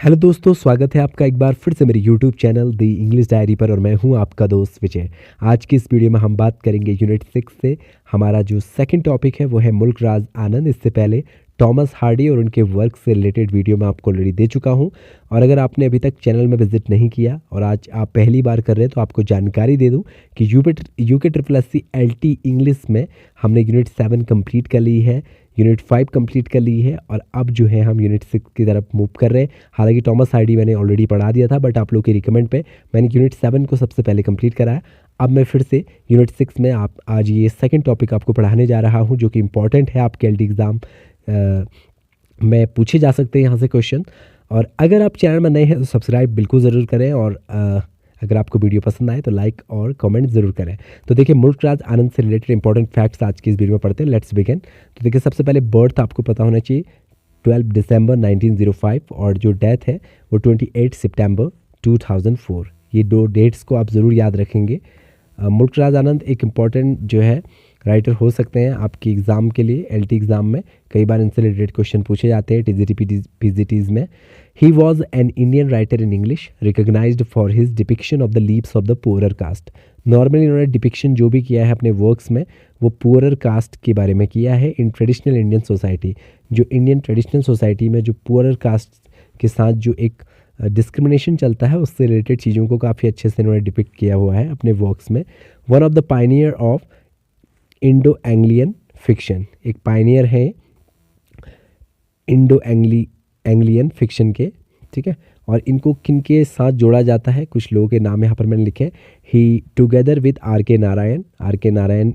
Hello दोस्तों, स्वागत है आपका एक बार फिर से मेरे यूट्यूब चैनल दी इंग्लिश डायरी पर और मैं हूं आपका दोस्त विजय। आज की इस वीडियो में हम बात करेंगे यूनिट 6 से। हमारा जो सेकंड टॉपिक है वो है मुल्क राज आनंद। इससे पहले टॉमस हार्डी और उनके वर्क से रिलेटेड वीडियो मैं आपको ऑलरेडी दे चुका हूं। और अगर आपने अभी तक चैनल में विजिट नहीं किया और आज आप पहली बार कर रहे हैं तो आपको जानकारी दे दूं कि UK triple S C LT English में हमने यूनिट 7 कंप्लीट कर ली है, यूनिट 5 कंप्लीट कर ली है और अब जो है हम यूनिट 6 की तरफ मूव कर रहे हैं। हालांकि टॉमस हार्डी मैंने ऑलरेडी पढ़ा दिया था, बट आप लोग के रिकमेंड पे मैंने यूनिट 7 को सबसे पहले कंप्लीट कराया। अब मैं फिर से यूनिट 6 में आप आज ये सेकंड टॉपिक आपको पढ़ाने जा रहा हूँ, जो कि इंपॉर्टेंट है आपके LT एग्ज़ाम में पूछे जा सकते हैं यहाँ से क्वेश्चन। और अगर आप चैनल में नए हैं तो सब्सक्राइब बिल्कुल ज़रूर करें और अगर आपको वीडियो पसंद आए तो लाइक और कमेंट ज़रूर करें। तो देखिए, मुल्क राज आनंद से रिलेटेड इंपॉर्टेंट फैक्ट्स आज की इस वीडियो में पढ़ते हैं। Let's begin. तो देखिए, सबसे पहले बर्थ आपको पता होना चाहिए 12 दिसंबर 1905 और जो डेथ है वो 28 सितंबर 2004। ये दो डेट्स को आप ज़रूर याद रखेंगे। मुल्क राज आनंद एक इम्पॉर्टेंट जो है राइटर हो सकते हैं आपकी एग्ज़ाम के लिए। LT एग्ज़ाम में कई बार इनसे रिलेटेड क्वेश्चन पूछे जाते हैं TGT PGTs में। He was an Indian writer in English recognized for his depiction of the leaves of the poorer caste. Normally इन्होंने डिपिक्शन जो भी किया है अपने वर्क्स में वो पुअरर कास्ट के बारे में किया है इन ट्रेडिशनल इंडियन सोसाइटी। जो इंडियन ट्रेडिशनल सोसाइटी में जो पुअरर कास्ट के साथ जो एक डिस्क्रिमिनेशन चलता है उससे रिलेटेड चीज़ों को काफ़ी अच्छे से इन्होंने डिपिक्ट किया हुआ है अपने वर्क्स में। One of the Pioneer of Indo Anglian fiction, एक पायनियर है इंडो एंग्लियन फिक्शन के, ठीक है। और इनको किन के साथ जोड़ा जाता है, कुछ लोगों के नाम यहाँ पर मैंने लिखे। He together with RK Narayan,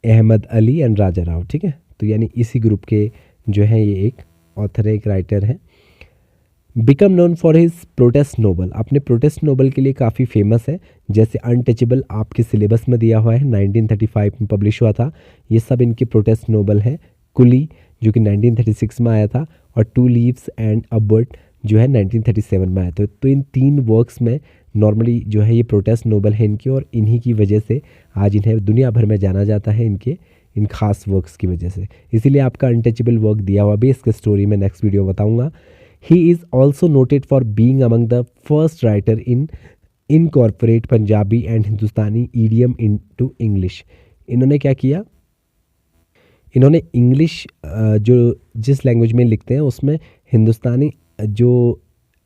Ahmed Ali and Raja Rao, ठीक है। तो यानी इसी ग्रुप के जो है ये एक ऑथर है, एक राइटर है। Become known for his protest novel, अपने प्रोटेस्ट नोबल के लिए काफ़ी फेमस है। जैसे अनटचेबल आपके सिलेबस में दिया हुआ है, 1935 में पब्लिश हुआ था। ये सब इनके प्रोटेस्ट नोबल हैं। कुली जो कि 1936 में आया था और two leaves and a bird जो है 1937 में आया था। तो इन तीन वर्क्स में नॉर्मली जो है ये प्रोटेस्ट नोबल है इनके, और इन्हीं की वजह से आज इन्हें दुनिया भर में जाना जाता है इनके इन खास वर्क्स की वजह से। इसीलिए आपका अनटचेबल वर्क दिया हुआ भी, इसके स्टोरी में नेक्स्ट वीडियो बताऊँगा। He is also noted for being among the first writer in incorporate Punjabi and Hindustani idiom into English। इन्होंने क्या किया, इन्होंने इंग्लिश जो जिस लैंग्वेज में लिखते हैं उसमें हिंदुस्तानी जो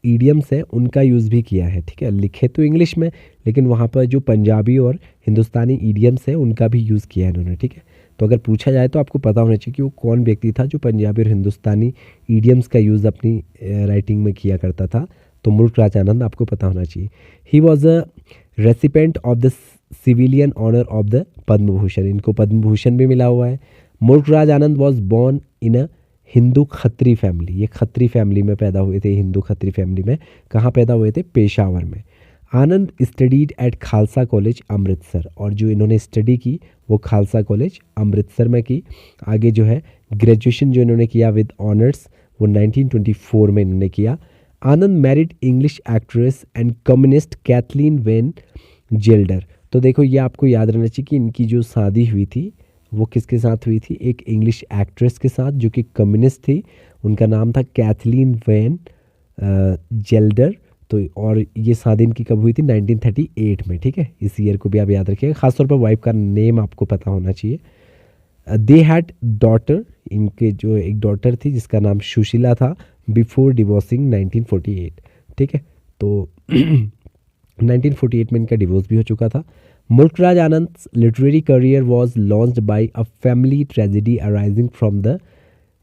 ईडियम्स है उनका यूज़ भी किया है, ठीक है। लिखे तो इंग्लिश में लेकिन वहाँ पर जो पंजाबी और हिंदुस्तानी ईडियम्स है उनका भी यूज़ किया है इन्होंने, ठीक है। तो अगर पूछा जाए तो आपको पता होना चाहिए कि वो कौन व्यक्ति था जो पंजाबी और हिंदुस्तानी ईडियम्स का यूज़ अपनी राइटिंग में किया करता था। तो मुल्क राज आनंद आपको पता होना चाहिए। He was a recipient of the civilian honour of the Padma Bhushan, इनको पद्म भूषण भी मिला हुआ है। Mulk Raj Anand was born in a Hindu Khatri family, ये खत्री फैमिली में पैदा हुए थे, हिंदू खत्री फैमिली में। कहाँ पैदा हुए थे? पेशावर में। Anand studied at Khalsa college Amritsar, और जो इन्होंने स्टडी की वो खालसा कॉलेज अमृतसर में की। आगे जो है ग्रेजुएशन जो इन्होंने किया विद ऑनर्स वो 1924 में इन्होंने किया। Anand married English actress and communist Kathleen Van Gelder. तो देखो ये आपको याद रहना चाहिए कि इनकी जो शादी हुई थी वो किसके साथ हुई थी? एक इंग्लिश एक्ट्रेस के साथ जो कि कम्युनिस्ट थी, उनका नाम था कैथलीन वेन जेल्डर। तो और ये शादी इनकी कब हुई थी? 1938 में, ठीक है। इस ईयर को भी आप याद रखिएगा, खासतौर पर वाइफ का नेम आपको पता होना चाहिए। दे हैड डॉटर, इनके जो एक डॉटर थी जिसका नाम सुशीला था, बिफोर डिवोर्सिंग 1948, ठीक है। तो 1948 में इनका डिवोर्स भी हो चुका था। Mulk Raj Anand's literary career was launched by a family tragedy arising from the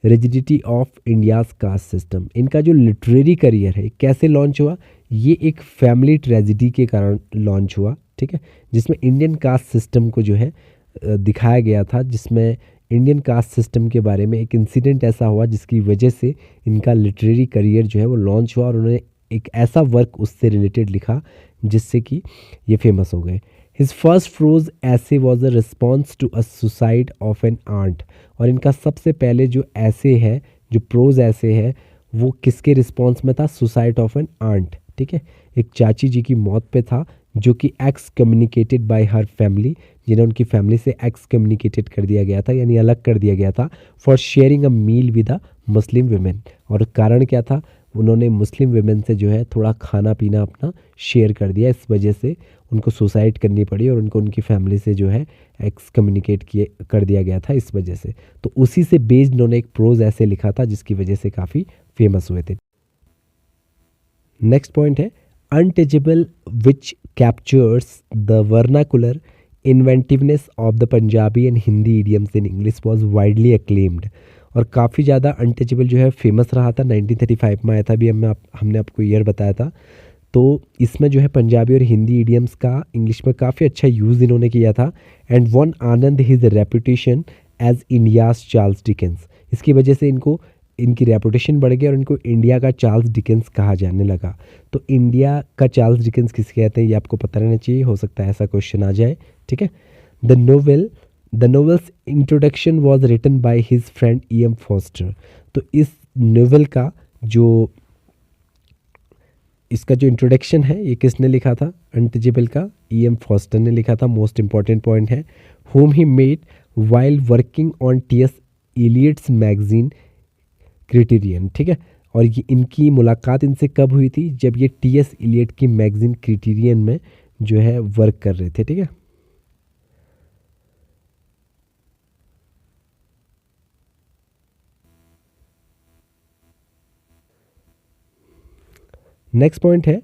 rigidity of India's caste system. इनका जो लिटरेरी करियर है कैसे लॉन्च हुआ? ये एक फैमिली ट्रेजिडी के कारण लॉन्च हुआ, ठीक है, जिसमें इंडियन कास्ट सिस्टम को जो है दिखाया गया था, जिसमें इंडियन कास्ट सिस्टम के बारे में एक इंसिडेंट ऐसा हुआ जिसकी वजह से इनका लिटरेरी करियर जो है वो लॉन्च हुआ और उन्होंने एक ऐसा वर्क उससे रिलेटेड लिखा जिससे कि ये फेमस हो गए। His first prose essay was a response to a suicide of an aunt, और इनका सबसे पहले जो ऐसे है, जो प्रोज ऐसे है, वो किसके रिस्पॉन्स में था? सुसाइड ऑफ एन आंट, ठीक है। एक चाची जी की मौत पे था जो कि एक्स कम्युनिकेटेड बाय हर फैमिली, जिन्हें उनकी फैमिली से एक्स कम्युनिकेटेड कर दिया गया था, यानी अलग कर दिया गया था, for sharing a meal with a Muslim women. और कारण क्या था? उन्होंने मुस्लिम वुमेन से जो है थोड़ा खाना पीना अपना शेयर कर दिया, इस वजह से उनको सुसाइड करनी पड़ी और उनको उनकी फैमिली से जो है एक्सकम्युनिकेट किए कर दिया गया था इस वजह से। तो उसी से बेस्ड उन्होंने एक प्रोज ऐसे लिखा था जिसकी वजह से काफ़ी फेमस हुए थे। नेक्स्ट पॉइंट है untouchable which captures the vernacular inventiveness of the Punjabi and Hindi idioms in English was widely acclaimed. और काफ़ी ज़्यादा अनटचेबल जो है फेमस रहा था, 1935 में आया था, अभी हमने आपको ईयर बताया था। तो इसमें जो है पंजाबी और हिंदी इडियम्स का इंग्लिश में काफ़ी अच्छा यूज़ इन्होंने किया था। And won Anand his reputation as India's Charles Dickens, इसकी वजह से इनकी रेपुटेशन बढ़ गई और इनको इंडिया का चार्ल्स डिकेंस कहा जाने लगा। तो इंडिया का चार्ल्स डिकेंस किसे कहते हैं ये आपको पता रहना चाहिए, हो सकता है ऐसा क्वेश्चन आ जाए, ठीक है। The novel's introduction was written by his friend E.M. Forster. तो इस नोवेल का जो इसका जो इंट्रोडक्शन है ये किसने लिखा था, अनटचेबल का E.M. फॉस्टर ने लिखा था। मोस्ट इंपॉर्टेंट पॉइंट है whom he met while working on T.S. Eliot's magazine criterion, ठीक है। और ये इनकी मुलाकात इनसे कब हुई थी, जब ये T.S. एलियट की मैगजीन क्रिटेरियन में जो है वर्क कर रहे थे, ठीक है। नेक्स्ट पॉइंट है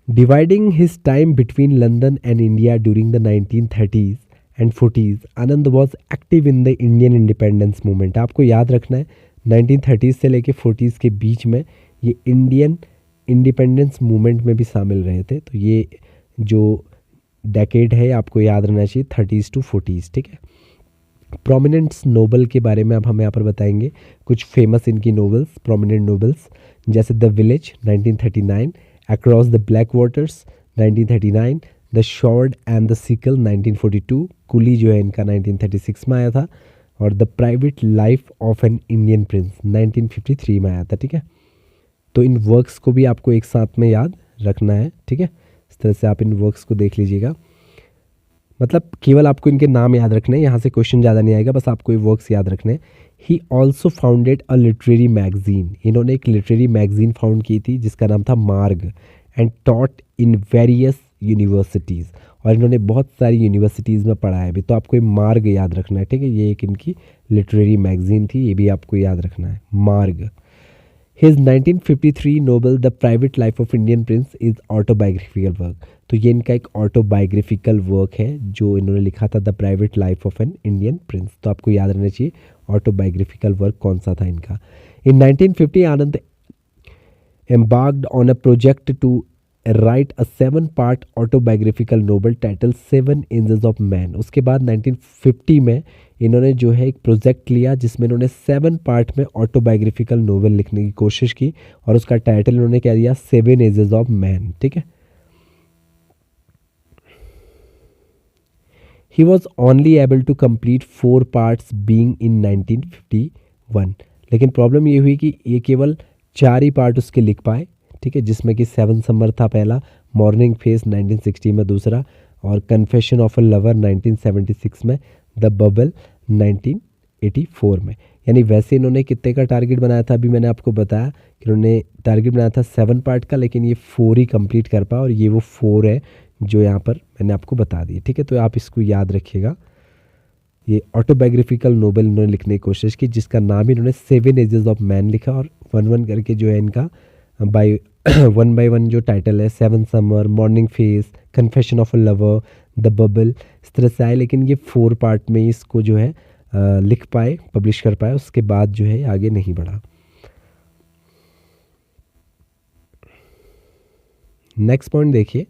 dividing his time between London and India during the 1930s and 40s Anand was active in the Indian independence movement. आपको याद रखना है 1930s से लेके 40s के बीच में ये इंडियन इंडिपेंडेंस मूवमेंट में भी शामिल रहे थे। तो ये जो डेकेड है आपको याद रहना चाहिए 30s to 40s, ठीक है। प्रोमिनेंट्स नोबल के बारे में अब हम यहाँ पर बताएंगे कुछ फेमस इनकी नोवेल्स, प्रोमिनेंट नोवेल्स, जैसे the village 1939, across the black waters 1939, the shard and the sickle 1942, कुली जो है इनका 1936 में आया था, और the private life of an Indian prince 1953 में आया था, ठीक है। तो इन वर्क्स को भी आपको एक साथ में याद रखना है, ठीक है। इस तरह से आप इन वर्क्स को देख लीजिएगा, मतलब केवल आपको इनके नाम याद रखने हैं, यहाँ से क्वेश्चन ज़्यादा नहीं आएगा, बस आपको ये वर्क्स याद रखने हैं। He also founded a literary magazine, इन्होंने एक लिटरेरी मैगजीन फाउंड की थी जिसका नाम था मार्ग, and taught in various universities, और इन्होंने बहुत सारी यूनिवर्सिटीज़ में पढ़ाया भी। तो आपको ये मार्ग याद रखना है, ठीक है। ये एक इनकी लिटरेरी मैगजीन थी, ये भी आपको याद रखना है, मार्ग। His 1953 novel the private life of Indian Prince is autobiographical work. तो ये इनका एक ऑटोबायोग्राफिकल वर्क है जो इन्होंने लिखा था, the private life of an Indian Prince. तो आपको याद रहना चाहिए ऑटोबायोग्राफिकल वर्क कौन सा था इनका। इन 1950 आनंद embarked on a project to write a 7-part autobiographical novel titled 7 Inches of Man। उसके बाद 1950 में इन्होंने जो है एक प्रोजेक्ट लिया जिसमें इन्होंने 7 पार्ट में ऑटोबायोग्राफिकल नोवेल लिखने की कोशिश की, और उसका टाइटल इन्होंने क्या दिया, 7 Ages of Man, ठीक है। He was only able to complete 4 parts being in 1951। लेकिन प्रॉब्लम ये हुई कि ये केवल 4 ही पार्ट उसके लिख पाए, ठीक है, जिसमें कि 7 समर था पहला, मॉर्निंग फेस 1960 में दूसरा, और कन्फेशन ऑफ अ लवर 1976 में, द बबल 1984 में। यानी वैसे इन्होंने कितने का टारगेट बनाया था, अभी मैंने आपको बताया कि इन्होंने टारगेट बनाया था 7 पार्ट का, लेकिन ये 4 ही कंप्लीट कर पाया, और ये वो 4 है जो यहाँ पर मैंने आपको बता दी, ठीक है। तो आप इसको याद रखिएगा, ये ऑटोबायोग्राफिकल नोवेल इन्होंने लिखने की कोशिश की जिसका नाम ही इन्होंने 7 एजेस ऑफ मैन लिखा, और 1-1 करके जो है इनका बाय 1 by 1 जो टाइटल है, 7 summer, morning face, confession of a lover, the bubble, इस तरह से आए। लेकिन ये 4 पार्ट में इसको जो है लिख पाए, पब्लिश कर पाए, उसके बाद जो है आगे नहीं बढ़ा। नेक्स्ट पॉइंट देखिए,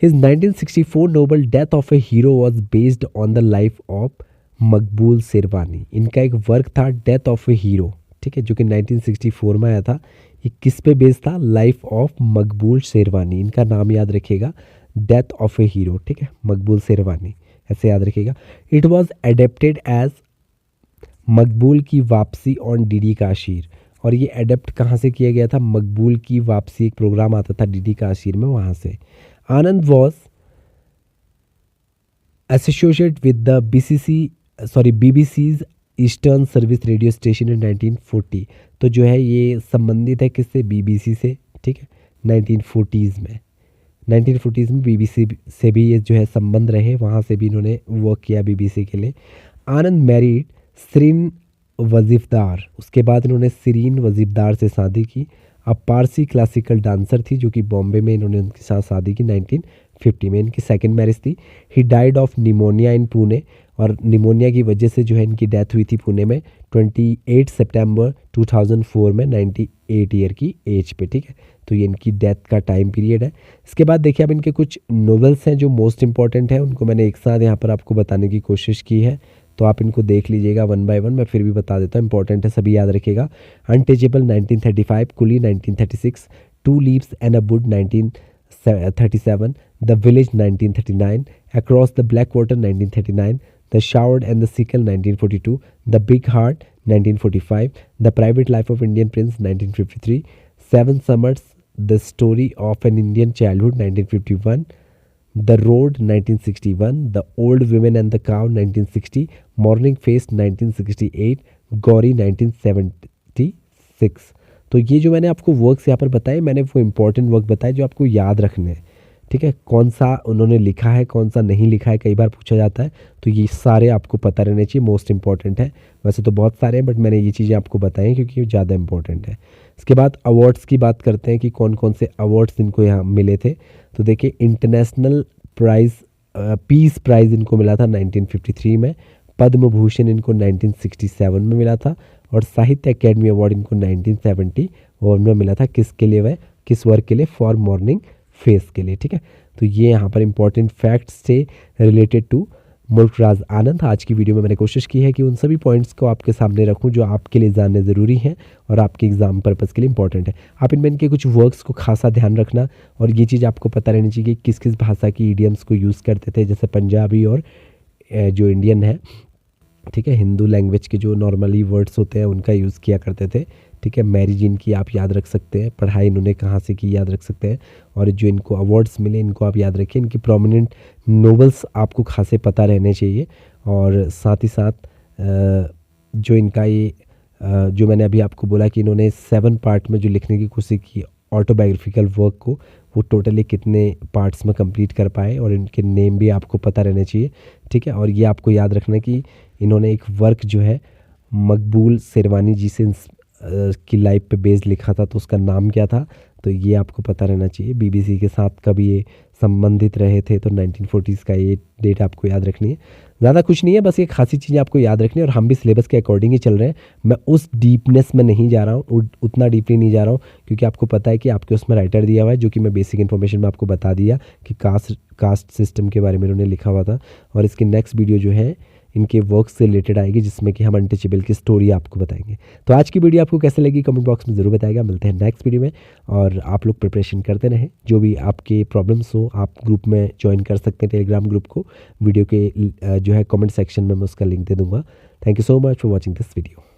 his 1964 novel death of A hero was based on the life of मकबूल शेरवानी। इनका एक वर्क था डेथ ऑफ ए हीरो, ठीक है, जो कि 1964 में आया था। ये किस पे बेस्ड था, लाइफ ऑफ मकबूल शेरवानी, इनका नाम याद रखिएगा, डेथ ऑफ ए हीरो, ठीक है, मकबूल शेरवानी, ऐसे याद रखिएगा। इट वॉज एडेप्टेड एज मकबूल की वापसी ऑन डीडी काशीर, और ये एडेप्ट कहाँ से किया गया था, मकबूल की वापसी, एक प्रोग्राम आता था डीडी काशीर में, वहाँ से। Anand was associated with the BBC's Eastern service radio station in 1940। तो जो है ये संबंधित है किससे, बीबीसी से, ठीक है। 1940s में बीबीसी से भी ये जो है संबंध रहे, वहाँ से भी इन्होंने वर्क किया बीबीसी के लिए। आनंद मैरिड सरीन वजीफ़दार, उसके बाद इन्होंने सरीन वजीफ़दार से शादी की। अब पारसी क्लासिकल डांसर थी जो कि बॉम्बे में इन्होंने उनके साथ शादी की 1950 में। इनकी सेकंड मैरिज थी। ही डाइड ऑफ निमोनिया इन पुणे, और निमोनिया की वजह से जो है इनकी डेथ हुई थी पुणे में 28 सितंबर 2004 में 98 ईयर की एज पे, ठीक है। तो ये इनकी डेथ का टाइम पीरियड है। इसके बाद देखिए अब इनके कुछ नॉवेल्स हैं जो मोस्ट इंपॉर्टेंट हैं, उनको मैंने एक साथ यहाँ पर आपको बताने की कोशिश की है, तो आप इनको देख लीजिएगा वन बाय वन। मैं फिर भी बता देता हूँ, इंपॉर्टेंट है, सभी याद रखिएगा। Untouchable 1935, coolie 1936, two leaves and a wood 1937, the village 1939, across the black water 1939, the sword and the sickle 1942, the big heart 1945, the private life of Indian prince 1953, seven summers, the story of an Indian childhood 1951, The Road 1961, The Old Women and the Cow 1960, Morning Face 1968, Gauri 1976। तो ये जो मैंने आपको works यहाँ पर बताए, मैंने वो इंपॉर्टेंट वर्क बताए जो आपको याद रखने हैं, ठीक है। कौन सा उन्होंने लिखा है, कौन सा नहीं लिखा है, कई बार पूछा जाता है, तो ये सारे आपको पता रहने चाहिए, मोस्ट इंपॉर्टेंट है। वैसे तो बहुत सारे हैं बट मैंने ये चीज़ें आपको बताई हैं क्योंकि ये ज़्यादा इंपॉर्टेंट है। इसके बाद अवार्ड्स की बात करते हैं कि कौन कौन से अवार्ड्स इनको यहाँ मिले थे। तो देखिए इंटरनेशनल प्राइज़, पीस प्राइज़ इनको मिला था 1953 में, पद्म भूषण इनको 1967 में मिला था, और साहित्य अकेडमी अवार्ड इनको 1970 में मिला था। किसके लिए, वह किस वर्क के लिए, फॉर मॉर्निंग फेस के लिए, ठीक है। तो ये यहाँ पर इंपॉर्टेंट फैक्ट्स से रिलेटेड टू मुल्कराज आनंद। आज की वीडियो में मैंने कोशिश की है कि उन सभी पॉइंट्स को आपके सामने रखूं जो आपके लिए जानने ज़रूरी हैं और आपके एग्ज़ाम पर्पज़ के लिए इंपॉर्टेंट है। आप इनमें इनके कुछ वर्क्स को खासा ध्यान रखना, और ये चीज़ आपको पता रहनी चाहिए कि किस किस भाषा की ईडियम्स को यूज़ करते थे, जैसे पंजाबी और जो इंडियन है, ठीक है, हिंदू लैंग्वेज के जो नॉर्मली वर्ड्स होते हैं उनका यूज़ किया करते थे, ठीक है। मैरी जिन की आप याद रख सकते हैं, पढ़ाई इन्होंने कहाँ से की याद रख सकते हैं, और जो इनको अवार्ड्स मिले इनको आप याद रखें। इनकी प्रोमिनेंट नोवेल्स आपको खासे पता रहने चाहिए, और साथ ही साथ जो इनका ये जो मैंने अभी आपको बोला कि इन्होंने 7 पार्ट में जो लिखने की कोशिश की ऑटोबायोग्राफिकल वर्क को, वो टोटली कितने पार्ट्स में कंप्लीट कर पाए, और इनके नेम भी आपको पता रहने चाहिए, ठीक है। और ये आपको याद रखना कि इन्होंने एक वर्क जो है मकबूल शेरवानी जी से की लाइफ पे बेस्ड लिखा था, तो उसका नाम क्या था, तो ये आपको पता रहना चाहिए। बीबीसी के साथ कब ये संबंधित रहे थे, तो 1940s का ये डेट आपको याद रखनी है। ज़्यादा कुछ नहीं है, बस ये खासी चीज़ें आपको याद रखनी है, और हम भी सिलेबस के अकॉर्डिंग ही चल रहे हैं। मैं उस डीपनेस में नहीं जा रहा हूँ, उतना डीपली नहीं जा रहा हूँ, क्योंकि आपको पता है कि आपके उसमें राइटर दिया हुआ है, जो कि मैं बेसिक इन्फॉर्मेशन में आपको बता दिया कि कास्ट सिस्टम के बारे में उन्होंने लिखा हुआ था। और इसकी नेक्स्ट वीडियो जो है इनके वर्क से रिलेटेड आएगी, जिसमें कि हम अनटचेबल की स्टोरी आपको बताएंगे। तो आज की वीडियो आपको कैसे लगी कमेंट बॉक्स में ज़रूर बताएगा। मिलते हैं नेक्स्ट वीडियो में, और आप लोग प्रिपरेशन करते रहें। जो भी आपके प्रॉब्लम्स हो आप ग्रुप में ज्वाइन कर सकते हैं, टेलीग्राम ग्रुप को। वीडियो के जो है कमेंट सेक्शन में मैं उसका लिंक दे दूँगा। Thank you so much for watching this video.